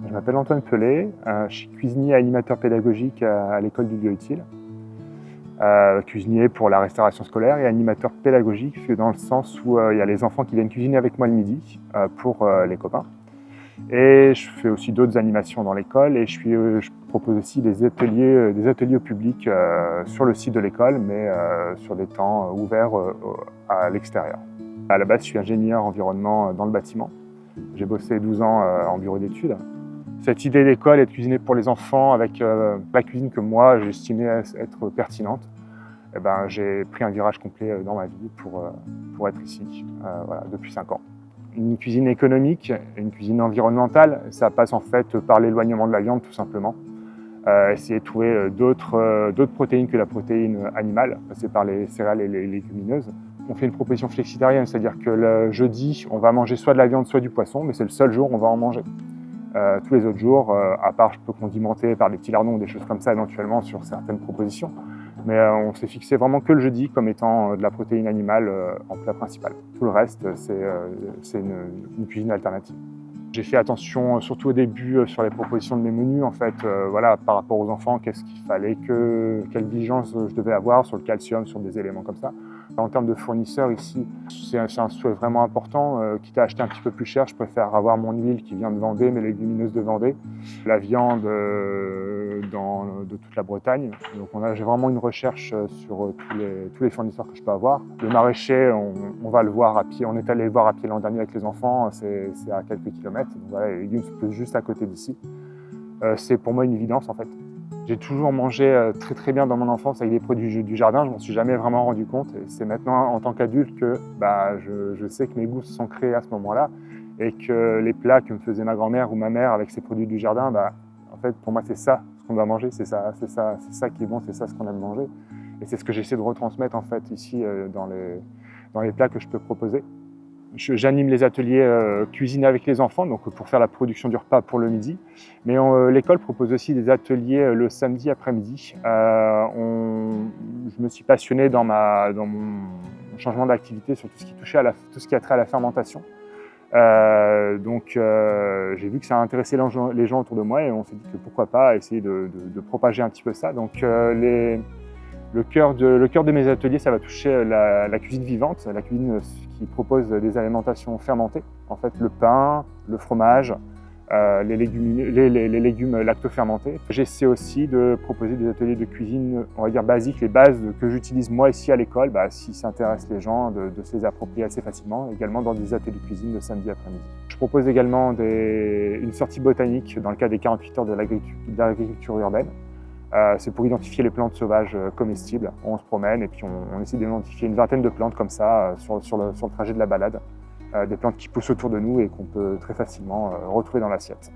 Je m'appelle Antoine Pelé, je suis cuisinier et animateur pédagogique à l'école du lieu utile. Cuisinier pour la restauration scolaire et animateur pédagogique dans le sens où il y a les enfants qui viennent cuisiner avec moi le midi pour les copains. Et je fais aussi d'autres animations dans l'école et je propose aussi des ateliers au public sur le site de l'école, mais sur des temps ouverts à l'extérieur. À la base, je suis ingénieur environnement dans le bâtiment. J'ai bossé 12 ans en bureau d'études. Cette idée d'école et de cuisiner pour les enfants avec la cuisine que moi j'estimais être pertinente, eh ben, j'ai pris un virage complet dans ma vie pour être ici voilà, depuis 5 ans. Une cuisine économique, une cuisine environnementale, ça passe en fait par l'éloignement de la viande tout simplement. Essayer de trouver d'autres protéines que la protéine animale, passer par les céréales et les légumineuses. On fait une proposition flexitarienne, c'est-à-dire que le jeudi, on va manger soit de la viande, soit du poisson, mais c'est le seul jour où on va en manger. Tous les autres jours, à part je peux condimenter par des petits lardons ou des choses comme ça éventuellement sur certaines propositions, mais on s'est fixé vraiment que le jeudi comme étant de la protéine animale en plat principal. Tout le reste, c'est une cuisine alternative. J'ai fait attention, surtout au début, sur les propositions de mes menus, en fait, voilà, par rapport aux enfants, qu'est-ce qu'il fallait quelle vigilance je devais avoir sur le calcium, sur des éléments comme ça. En termes de fournisseurs ici, c'est un souhait vraiment important. Quitte à acheter un petit peu plus cher, je préfère avoir mon huile qui vient de Vendée, mes légumineuses de Vendée, la viande de toute la Bretagne. Donc j'ai vraiment une recherche sur tous les fournisseurs que je peux avoir. Le maraîcher, on va le voir à pied. On est allé le voir à pied l'an dernier avec les enfants, c'est à quelques kilomètres. Donc voilà, les légumes sont juste à côté d'ici. C'est pour moi une évidence en fait. J'ai toujours mangé très bien dans mon enfance avec des produits du jardin, je m'en suis jamais vraiment rendu compte. Et c'est maintenant en tant qu'adulte que je sais que mes goûts se sont créés à ce moment-là et que les plats que me faisait ma grand-mère ou ma mère avec ces produits du jardin, en fait pour moi c'est ça ce qu'on doit manger, c'est ça qui est bon, c'est ça ce qu'on aime manger. Et c'est ce que j'essaie de retransmettre en fait ici dans les plats que je peux proposer. J'anime les ateliers cuisine avec les enfants, donc pour faire la production du repas pour le midi. Mais l'école propose aussi des ateliers le samedi après-midi. Je me suis passionné dans mon changement d'activité sur tout ce qui touchait tout ce qui a trait à la fermentation. J'ai vu que ça intéressait les gens autour de moi et on s'est dit que pourquoi pas essayer de propager un petit peu ça. Donc le cœur de mes ateliers, ça va toucher la cuisine vivante, la cuisine qui propose des alimentations fermentées. En fait, le pain, le fromage, les légumes lacto-fermentés. J'essaie aussi de proposer des ateliers de cuisine, on va dire basiques, les bases que j'utilise moi ici à l'école, si ça intéresse les gens, de se les approprier assez facilement, également dans des ateliers de cuisine le samedi après-midi. Je propose également une sortie botanique dans le cadre des 48 heures de l'agriculture urbaine. C'est pour identifier les plantes sauvages comestibles. On se promène et puis on essaie d'identifier une vingtaine de plantes comme ça sur le trajet de la balade. Des plantes qui poussent autour de nous et qu'on peut très facilement retrouver dans l'assiette.